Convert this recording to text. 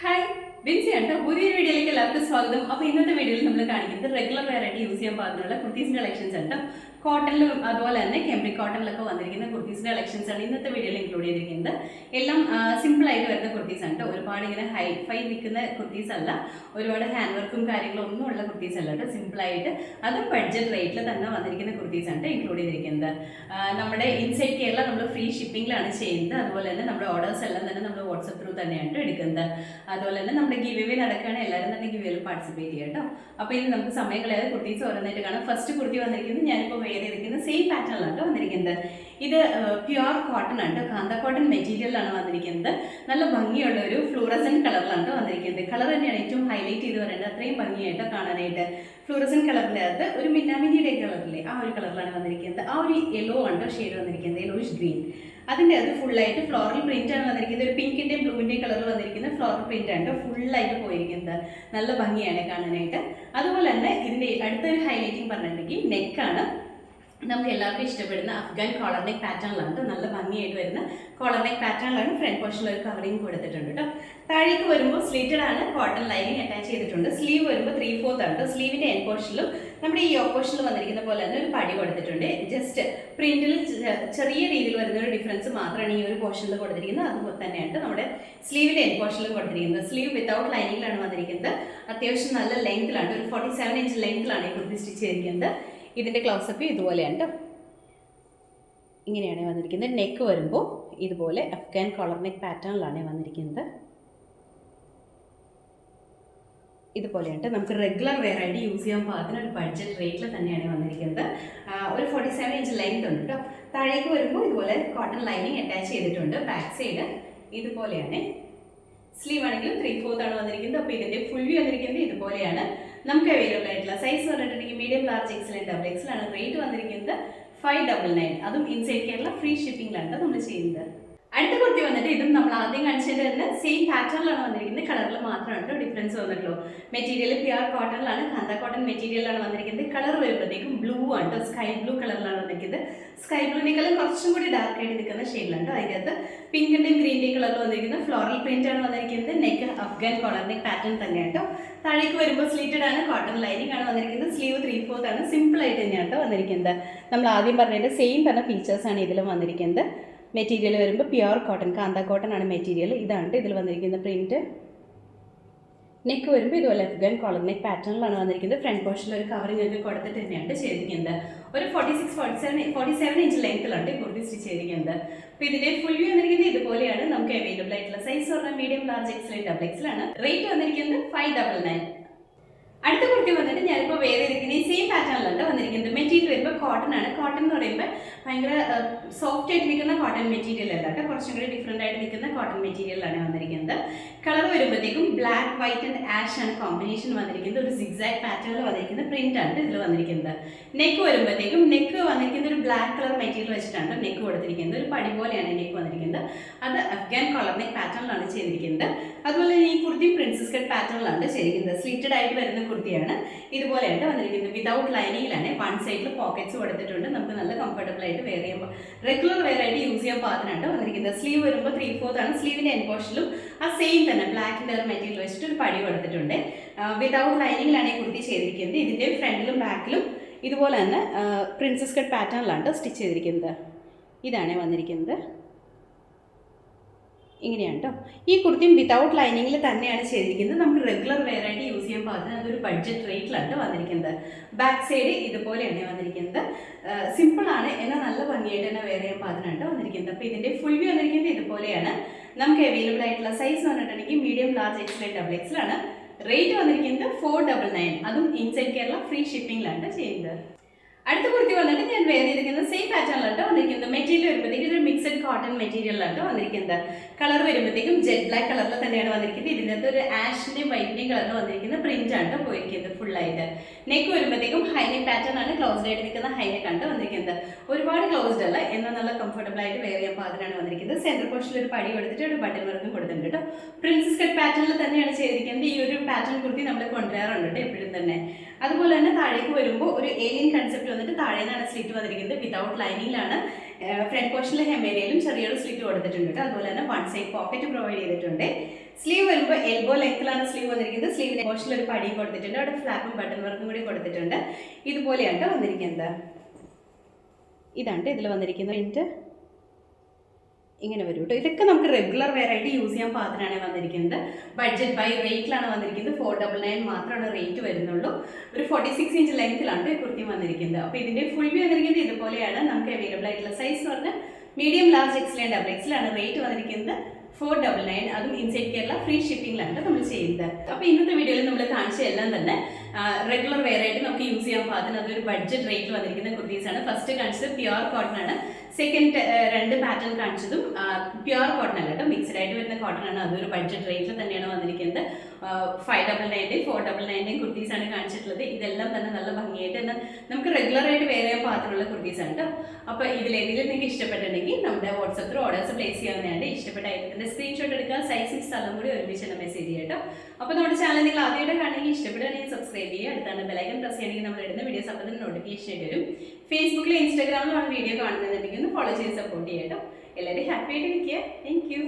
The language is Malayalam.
ഹായ് ബിൻസി ആണ് പുതിയൊരു വീഡിയോയിലേക്ക് എല്ലാവർക്കും സ്വാഗതം. അപ്പോൾ ഇന്നത്തെ വീഡിയോയിൽ നമ്മൾ കാണിക്കുന്നത് റെഗുലർ വെയർ ആയിട്ട് യൂസ് ചെയ്യാൻ പാകത്തിനുള്ള കുർത്തീസിന്റെ കളക്ഷൻസ് ഉണ്ട്. കോട്ടണിലും അതുപോലെ തന്നെ കെംബ്രിക് കോട്ടണിലൊക്കെ വന്നിരിക്കുന്ന കുർത്തീസിന്റെ കളക്ഷൻസ് ആണ് ഇന്നത്തെ വീഡിയോയിൽ ഇൻക്ലൂഡ് ചെയ്തിരിക്കുന്നത്. എല്ലാം സിമ്പിൾ ആയിട്ട് വരുന്ന കുർത്തീസ് ആണ്. ഒരുപാട് ഇങ്ങനെ ഹൈഫൈ നിൽക്കുന്ന കുർത്തീസ് അല്ല, ഒരുപാട് ഹാൻഡ് വർക്കും കാര്യങ്ങളും ഒന്നും ഉള്ള കുർത്തീസ് അല്ല. സിമ്പിൾ ആയിട്ട് അതും ബഡ്ജറ്റ് റേറ്റിൽ തന്നെ വന്നിരിക്കുന്ന കുർത്തീസ് ആണ് ഇൻക്ലൂഡ് ചെയ്തിരിക്കുന്നത്. നമ്മുടെ ഇൻസൈഡ് കേരള നമ്മൾ ഫ്രീ ഷിപ്പിംഗിലാണ് ചെയ്യുന്നത്. അതുപോലെ തന്നെ നമ്മുടെ ഓർഡേഴ്സ് എല്ലാം തന്നെ നമ്മൾ വാട്സപ്പ് ത്രൂ തന്നെയാണ് എടുക്കുന്നത്. അതുപോലെ തന്നെ നമ്മുടെ ഗിവ് അവേ നടക്കുകയാണ്, എല്ലാവരും തന്നെ ഗിവ് അവേയിൽ പാർട്ടിസിപ്പേറ്റ് ചെയ്യാം കേട്ടോ. അപ്പോൾ ഇത് നമുക്ക് സമയം കളയാതെ കുർത്തീസ് ഓരോന്നായിട്ട് കാണാം. ഫസ്റ്റ് കുർത്തി വന്നിരിക്കുന്നത് ഞാനിപ്പോൾ വെയർ ചെയ്തിരിക്കുന്നത് സെയിം പാറ്റേണിലാണ് വന്നിരിക്കുന്നത്. ഇത് പ്യുവർ കോട്ടൺ ആണ്, കാന്ത കോട്ടൺ മെറ്റീരിയലാണ് വന്നിരിക്കുന്നത്. നല്ല ഭംഗിയുള്ള ഒരു ഫ്ലൂറസെന്റ് കളറിലാണ് വന്നിരിക്കുന്നത്. കളർ തന്നെയാണ് ഏറ്റവും ഹൈലൈറ്റ് ചെയ്ത് പറയുന്നത്, അത്രയും ഭംഗിയായിട്ട് കാണാനായിട്ട്. ഫ്ലൂറസെന്റ് കളറിൻ്റെ അകത്ത് ഒരു മിന്നാമിനിയുടെ കളറില്ലേ, ആ ഒരു കളറിലാണ് വന്നിരിക്കുന്നത്. ആ ഒരു യെല്ലോ ആണ് ഷെയ്ഡ് വന്നിരിക്കുന്നത്, യെല്ലോയിഷ് ഗ്രീൻ. അതിൻ്റെ അത് ഫുള്ളായിട്ട് ഫ്ലോറൽ പ്രിന്റ് ആണ് വന്നിരിക്കുന്നത്. ഒരു പിങ്കിൻ്റെയും ബ്ലൂവിൻ്റെയും കളർ വന്നിരിക്കുന്ന ഫ്ലോറൽ പ്രിന്റ് ആണ് ഫുള്ളായിട്ട് പോയിരിക്കുന്നത്. നല്ല ഭംഗിയാണ് കാണാനായിട്ട്. അതുപോലെ തന്നെ ഇതിൻ്റെ അടുത്തൊരു ഹൈലൈറ്റിംഗ് പറഞ്ഞിട്ടുണ്ടെങ്കിൽ നെക്കാണ്. നമുക്ക് എല്ലാവർക്കും ഇഷ്ടപ്പെടുന്ന അഫ്ഗാൻ കോളർ നെക്ക് പാറ്റേണിലാണ്, നല്ല ഭംഗിയായിട്ട് വരുന്ന കോളർ നെക്ക് പാറ്റേണിലാണ്. ഫ്രണ്ട് പോർഷനിൽ ഒരു കവറിങ് കൊടുത്തിട്ടുണ്ട് കേട്ടോ. താഴേക്ക് വരുമ്പോൾ സ്ലീറ്റഡ് ആണ്, കോട്ടൺ ലൈനിങ് അറ്റാച്ച് ചെയ്തിട്ടുണ്ട്. സ്ലീവ് വരുമ്പോൾ 3/4 ആണ്. സ്ലീവിൻ്റെ എൻ പോർഷനിലും നമ്മുടെ ഈ യോക്ക് പോർഷനിൽ വന്നിരിക്കുന്ന പോലെ തന്നെ ഒരു പടി കൊടുത്തിട്ടുണ്ട്. ജസ്റ്റ് പ്രിന്റിൽ ചെറിയ രീതിയിൽ വരുന്ന ഒരു ഡിഫറൻസ് മാത്രമാണ് ഈ ഒരു പോർഷനിൽ കൊടുത്തിരിക്കുന്നത്. അതുപോലെ തന്നെയാണ് നമ്മുടെ സ്ലീവിൻ്റെ എൻ പോർഷനിലും കൊടുത്തിരിക്കുന്നത്. സ്ലീവ് വിത്തൗട്ട് ലൈനിങ്ങിലാണ് വന്നിരിക്കുന്നത്. അത്യാവശ്യം നല്ല ലെങ്ത്തിലാണ്, ഒരു 47 ഇഞ്ച് ലെങ്ത്തിലാണ് ഈ കുർത്തി സ്റ്റിച്ച് ചെയ്തിരിക്കുന്നത്. ഇതിൻ്റെ ക്ലോസപ്പ് ഇതുപോലെയാണ്, ഇങ്ങനെയാണ് വന്നിരിക്കുന്നത്. നെക്ക് വരുമ്പോൾ ഇതുപോലെ അഫ്ഗാൻ കോളർ നെക്ക് പാറ്റേണിലാണ് വന്നിരിക്കുന്നത്. ഇതുപോലെയാണ് നമുക്ക് റെഗുലർ വെയർ ആയിട്ട് യൂസ് ചെയ്യാൻ പാകത്തിന് ഒരു ബഡ്ജറ്റ് റേറ്റിൽ തന്നെയാണ് വന്നിരിക്കുന്നത്. ഒരു 47 ഇഞ്ച് ലെങ്ത് ഉണ്ട് കേട്ടോ. താഴേക്ക് വരുമ്പോൾ ഇതുപോലെ കോട്ടൺ ലൈനിങ് അറ്റാച്ച് ചെയ്തിട്ടുണ്ട്. ബാക്ക് സൈഡ് ഇതുപോലെയാണ്. സ്ലീവ് ആണെങ്കിലും 3/4 ആണ് വന്നിരിക്കുന്നത്. അപ്പോൾ ഇതിൻ്റെ ഫുൾ വ്യൂ വന്നിരിക്കുന്നത് ഇതുപോലെയാണ്. നമുക്ക് അവൈലബിൾ ആയിട്ടുള്ള സൈസ് പറഞ്ഞിട്ടുണ്ടെങ്കിൽ medium, large, XL, double XL ആണ്. റേറ്റ് വന്നിരിക്കുന്നത് 599. അതും ഇൻസൈഡ് കേരള ഫ്രീ ഷിപ്പിംഗിലാണ് നമ്മൾ ചെയ്യുന്നത്. അടുത്ത കുർത്തി വന്നിട്ട് ഇതും നമ്മൾ ആദ്യം കാണിച്ചതിൻ്റെ തന്നെ സെയിം പാറ്റേണിലാണ് വന്നിരിക്കുന്നത്. കളറിൽ മാത്രമാണ് ഡിഫറൻസ് വന്നിട്ടുള്ളൂ. മെറ്റീരിയൽ പ്യുവർ കോട്ടണിലാണ്, കാന്ത കോട്ടൺ മെറ്റീരിയലാണ് വന്നിരിക്കുന്നത്. കളർ വരുമ്പോഴത്തേക്കും ബ്ലൂ ആണ്, സ്കൈ ബ്ലൂ കളറിലാണ് വന്നിരിക്കുന്നത്. സ്കൈ ബ്ലൂവിനേക്കാളും കുറച്ചും കൂടി ഡാർക്ക് ആയിട്ട് നിൽക്കുന്ന ഷെയ്ഡിലുണ്ട്. അതിനകത്ത് പിങ്കിൻ്റെയും ഗ്രീൻ്റെയും കളറിൽ വന്നിരിക്കുന്നത് ഫ്ലോറൽ പ്രിന്റ് ആണ് വന്നിരിക്കുന്നത്. Neck Afghan collar neck pattern തന്നെയാണ്. താഴേക്ക് വരുമ്പോൾ സ്ലീറ്റഡ് ആണ്, കോട്ടൺ ലൈനിങ് ആണ് വന്നിരിക്കുന്നത്. സ്ലീവ് 3/4 ആണ്. സിമ്പിൾ ആയിട്ട് തന്നെയാണ് വന്നിരിക്കുന്നത്. നമ്മൾ ആദ്യം പറഞ്ഞതിൻ്റെ സെയിം തന്നെ ഫീച്ചേഴ്സാണ് ഇതിലും വന്നിരിക്കുന്നത്. മെറ്റീരിയൽ വരുമ്പോൾ പ്യുവർ കോട്ടൺ, കാന്ത കോട്ടൺ ആണ് മെറ്റീരിയൽ. ഇതാണ് ഇതിൽ വന്നിരിക്കുന്ന പ്രിന്റ്. നെക്ക് വരുമ്പോൾ ഇതുപോലെ അഫ്ഗാൻ കോളർ നെക്ക് പാറ്റേണിലാണ് വന്നിരിക്കുന്നത്. ഫ്രണ്ട് പോർഷനിൽ ഒരു കവറിംഗ് ഒക്കെ കൊടുത്തിട്ട് തന്നെയാണ് ചെയ്തിരിക്കുന്നത്. ഒരു 47 ഇഞ്ച് ലെങ്ത്തിലാണ് കുർത്തി സ്റ്റിച്ച് ചെയ്തിരിക്കുന്നത്. അപ്പോൾ ഇതിൻ്റെ ഫുൾ വ്യൂ വന്നിരിക്കുന്നത് ഇതുപോലെയാണ്. നമുക്ക് അവൈലബിൾ ആയിട്ടുള്ള സൈസ് പറഞ്ഞാൽ medium, large, XL, double XL ആണ്. റേറ്റ് വന്നിരിക്കുന്നത് 599. അടുത്ത കുർത്തി വന്നിട്ട് ഞാനിപ്പോൾ വേറെ ഇരിക്കുന്ന ഈ സെയിം പാറ്റേണിലാണ് വന്നിരിക്കുന്നത്. മെറ്റീരിയൽ വരുമ്പോൾ കോട്ടൺ ആണ്. കോട്ടൺ എന്ന് പറയുമ്പോൾ ഭയങ്കര സോഫ്റ്റ് ആയിട്ട് നിൽക്കുന്ന കോട്ടൺ മെറ്റീരിയൽ അല്ല കേട്ടോ, കുറച്ചും കൂടി ഡിഫറെൻ്റ് ആയിട്ട് നിൽക്കുന്ന കോട്ടൺ മെറ്റീരിയലാണ് വന്നിരിക്കുന്നത്. കളർ വരുമ്പോഴത്തേക്കും ബ്ലാക്ക്, വൈറ്റ് ആൻഡ് ആഷ് ആണ് കോമ്പിനേഷൻ വന്നിരിക്കുന്നത്. ഒരു സിഗ്സാഗ് പാറ്റേണിൽ വന്നിരിക്കുന്ന പ്രിന്റ് ആണ് ഇതിൽ വന്നിരിക്കുന്നത്. നെക്ക് വരുമ്പോഴത്തേക്കും നെക്ക് വന്നിരിക്കുന്നത് ഒരു ബ്ലാക്ക് കളർ മെറ്റീരിയൽ വെച്ചിട്ടാണ് നെക്ക് കൊടുത്തിരിക്കുന്നത്. ഒരു പടി പോലെയാണ് നെക്ക് വന്നിരിക്കുന്നത്. അത് അഫ്ഗാൻ കോളർ നെക്ക് പാറ്റേണിലാണ് ചെയ്തിരിക്കുന്നത്. അതുപോലെ ഈ കുർത്തി പ്രിൻസസ് കട്ട് പാറ്റേണിലാണ് ചെയ്തിരിക്കുന്നത്. സ്ലിറ്റഡ് ആയിട്ട് വരുന്ന കുർത്തിയാണ്. ഇതുപോലെയാണ് വന്നിരിക്കുന്നത്. വിതൗട്ട് ലൈനിങ്ങിലാണ്. വൺ സൈഡിൽ പോക്കറ്റ്സ് കൊടുത്തിട്ടുണ്ട്. നമുക്ക് നല്ല കംഫർട്ടബിൾ ആയിട്ട് വെയർ ചെയ്യുമ്പോൾ റെഗുലർ വെയർ ആയിട്ട് യൂസ് ചെയ്യാൻ പാകത്തിനാണ് വന്നിരിക്കുന്നത്. സ്ലീവ് വരുമ്പോൾ 3/4 ആണ്. സ്ലീവിൻ്റെ എൻ പോർഷനിലും ആ സെയിം തന്നെ ബ്ലാക്ക് കളർ മെറ്റീരിയൽ വെച്ചിട്ട് ഒരു പടി കൊടുത്തിട്ടുണ്ട്. വിതൗട്ട് ലൈനിങ്ങിലാണ് ഈ കുർത്തി ചെയ്തിരിക്കുന്നത്. ഇതിൻ്റെ ഫ്രണ്ടിലും ബാക്കിലും ഇതുപോലെ തന്നെ പ്രിൻസസ് കട്ട് പാറ്റേണിലാണ് സ്റ്റിച്ച് ചെയ്തിരിക്കുന്നത്. ഇതാണ് വന്നിരിക്കുന്നത്. ഇങ്ങനെയാണ് കേട്ടോ. ഈ കുർത്തിയും വിതൗട്ട് ലൈനിങ്ങിൽ തന്നെയാണ് ചെയ്തിരിക്കുന്നത്. നമുക്ക് റെഗുലർ വെയർ ആയിട്ട് യൂസ് ചെയ്യാൻ പാകത്തിന് അതൊരു ബഡ്ജറ്റ് റേറ്റിലാണ് വന്നിരിക്കുന്നത്. ബാക്ക് സൈഡ് ഇതുപോലെയാണ് വന്നിരിക്കുന്നത്. സിമ്പിളാണ്, എന്നാൽ നല്ല ഭംഗിയായിട്ട് തന്നെ വെയർ ചെയ്യാൻ പാകത്തിനാണ് വന്നിരിക്കുന്നത്. അപ്പോൾ ഇതിൻ്റെ ഫുൾ വ്യൂ വന്നിരിക്കുന്നത് ഇതുപോലെയാണ്. നമുക്ക് അവൈലബിൾ ആയിട്ടുള്ള സൈസ് പറഞ്ഞിട്ടുണ്ടെങ്കിൽ medium, large, XL, double XL ആണ്. റേറ്റ് വന്നിരിക്കുന്നത് 499. അതും ഇൻസൈഡ് കേരള ഫ്രീ ഷിപ്പിംഗിലാണ് ചെയ്യുന്നത്. അടുത്ത കുർത്തി വന്നിട്ട് ഞാൻ വെയർ ചെയ്തിരിക്കുന്നത് സെയിം പാറ്റേണിലാണ് വന്നിരിക്കുന്നത്. മെറ്റീരിയൽ വരുമ്പോഴത്തേക്കും ഒരു മിക്സഡ് കോട്ടൺ മെറ്റീരിയലാണ് വന്നിരിക്കുന്നത്. കളർ വരുമ്പോഴത്തേക്കും ജെറ്റ് ബ്ലാക്ക് കളറിൽ തന്നെയാണ് വന്നിരിക്കുന്നത്. ഇതിനകത്ത് ഒരു ആഷിൻ്റെയും വൈറ്റിൻ്റെയും കളറിൽ വന്നിരിക്കുന്ന പ്രിന്റ് ആണ് പോയിരിക്കുന്നത് ഫുള്ളായിട്ട്. നെക്ക് വരുമ്പോഴത്തേക്കും ഹൈനെക്ക് പാറ്റേൺ ആണ്, ക്ലോസ്ഡ് ആയിട്ട് നിൽക്കുന്ന ഹൈനെക്ക് ആണ് വന്നിരിക്കുന്നത്. ഒരുപാട് ക്ലോസ്ഡ് അല്ല, എന്നാൽ നല്ല കംഫർട്ടബിൾ ആയിട്ട് വെയർ ചെയ്യാൻ പാകത്തിനാണ് വന്നിരിക്കുന്നത്. സെൻറ്റർ പോർഷനിൽ ഒരു പടി കൊടുത്തിട്ട് ഒരു ബട്ടൺ വർക്കും കൊടുത്തിട്ടുണ്ട് കേട്ടോ. പ്രിൻസസ് കട്ട് പാറ്റേണിൽ തന്നെയാണ് ചെയ്തിരിക്കുന്നത്. ഈ ഒരു പാറ്റേൺ കുർത്തി നമ്മൾ കൊണ്ടുവരാറുണ്ട് കേട്ടോ എപ്പോഴും തന്നെ. അതുപോലെ തന്നെ താഴേക്ക് വരുമ്പോൾ ഒരു ഏലിയൻ കൺസെപ്റ്റ് വന്നിട്ട് താഴെ നിന്നാണ് സ്ലിറ്റ് വന്നിരിക്കുന്നത്. വിതൗട്ട് ലൈനിങ്ങിലാണ്. ഫ്രണ്ട് പോർഷനിലെ ഹെമേരിയയിലും ചെറിയൊരു സ്ലിറ്റ് കൊടുത്തിട്ടുണ്ട്. അതുപോലെ തന്നെ വൺ സൈഡ് പോക്കറ്റ് പ്രൊവൈഡ് ചെയ്തിട്ടുണ്ട്. സ്ലീവ് വരുമ്പോൾ എൽബോ ലെങ്ത്തിലാണ് സ്ലീവ് വന്നിരിക്കുന്നത്. സ്ലീവിന്റെ പോർഷനിൽ ഒരു പടി കൊടുത്തിട്ടുണ്ട്, അവിടെ ഫ്ലാപ്പും ബട്ടൺ വർക്കും കൂടി കൊടുത്തിട്ടുണ്ട്. ഇതുപോലെയാണ് വന്നിരിക്കുന്നത്. ഇതാണ് ഇതിൽ വന്നിരിക്കുന്ന പ്രിന്റ്. ഇങ്ങനെ വരും കേട്ടോ. ഇതൊക്കെ നമുക്ക് റെഗുലർ വെയർ ആയിട്ട് യൂസ് ചെയ്യാൻ പാകത്തിനാണ് വന്നിരിക്കുന്നത്. ബഡ്ജറ്റ് ബൈ റേറ്റിലാണ് വന്നിരിക്കുന്നത്. 499 മാത്രമാണ് റേറ്റ് വരുന്നുള്ളൂ. ഒരു 46 ഇഞ്ച് ലെങ്ത്തിലാണ് ഈ കുർത്തി വന്നിരിക്കുന്നത്. അപ്പോൾ ഇതിന്റെ ഫുൾ വ്യൂ വന്നിരിക്കുന്നത് ഇതുപോലെയാണ്. നമുക്ക് അവൈലബിൾ ആയിട്ടുള്ള സൈസ് എന്ന് പറഞ്ഞാൽ medium, large, Excel and double XL ആണ് റേറ്റ് വന്നിരിക്കുന്നത്. 499, അതും ഇൻസൈഡ് കേരള ഫ്രീ ഷിപ്പിംഗിലാണ് നമ്മൾ ചെയ്യുന്നത്. അപ്പോൾ ഇന്നത്തെ വീഡിയോയിൽ നമ്മൾ കാണിച്ച എല്ലാം തന്നെ റെഗുലർ വെയർ ആയിട്ട് നമുക്ക് യൂസ് ചെയ്യാൻ പാകത്തിന് അതൊരു ബഡ്ജറ്റ് റേറ്റിൽ വന്നിരിക്കുന്ന കുർത്തീസാണ്. ഫസ്റ്റ് കാണിച്ചത് പ്യുവർ കോട്ടൺ ആണ്. സെക്കൻഡ് രണ്ട് പാറ്റേൺ കാണിച്ചതും പ്യുവർ കോട്ടൺ അല്ല കേട്ടോ, മിക്സ്ഡ് ആയിട്ട് വരുന്ന കോട്ടൺ ആണ്. അതൊരു ബഡ്ജറ്റ് റേറ്റിൽ തന്നെയാണ് വന്നിരിക്കുന്നത്. 599, 499 കുർത്തീസാണ് കാണിച്ചിട്ടുള്ളത്. ഇതെല്ലാം തന്നെ നല്ല ഭംഗിയായിട്ട് തന്നെ നമുക്ക് റെഗുലർ ആയിട്ട് വെയർ ചെയ്യാൻ പാകത്തിനുള്ള കുർത്തീസാണ് കേട്ടോ. അപ്പോൾ ഇതിലേതെങ്കിലും നിങ്ങൾക്ക് ഇഷ്ടപ്പെട്ടിട്ടുണ്ടെങ്കിൽ നമ്മുടെ വാട്സപ്പിൽ ഓർഡേഴ്സ് പ്ലേസ് ചെയ്യാവുന്നതാണ്. ഇഷ്ടപ്പെട്ട ഐറ്റത്തിന്റെ സ്ക്രീൻഷോട്ട് എടുക്കുക, സൈസും സ്ഥലം കൂടി ഒരുമിച്ച് തന്നെ മെസ്സേജ് ചെയ്യാം കേട്ടോ. അപ്പോൾ നമ്മുടെ ചാനൽ നിങ്ങൾ ആദ്യമായിട്ട് കാണണമെങ്കിൽ ഇഷ്ടപ്പെടുകയാണെങ്കിൽ സബ്സ്ക്രൈബ് ചെയ്യുക. അടുത്താണ് ബെലൈക്കൺ പ്രസ് ചെയ്യണമെങ്കിൽ നമ്മൾ ഇടുന്ന വീഡിയോസ് അപ്പോൾ തന്നെ നോട്ടിഫിക്കേഷൻ ആയിട്ട് വരും. ഫേസ്ബുക്കിലും ഇൻസ്റ്റാഗ്രാമിലാണ് വീഡിയോ കാണുന്നുണ്ടെങ്കിൽ ഒന്ന് ഫോളോ ചെയ്ത് സപ്പോർട്ട് ചെയ്യാം കേട്ടോ. എല്ലാവരും ഹാപ്പി ആയിട്ട് ഇരിക്കുക. Thank you.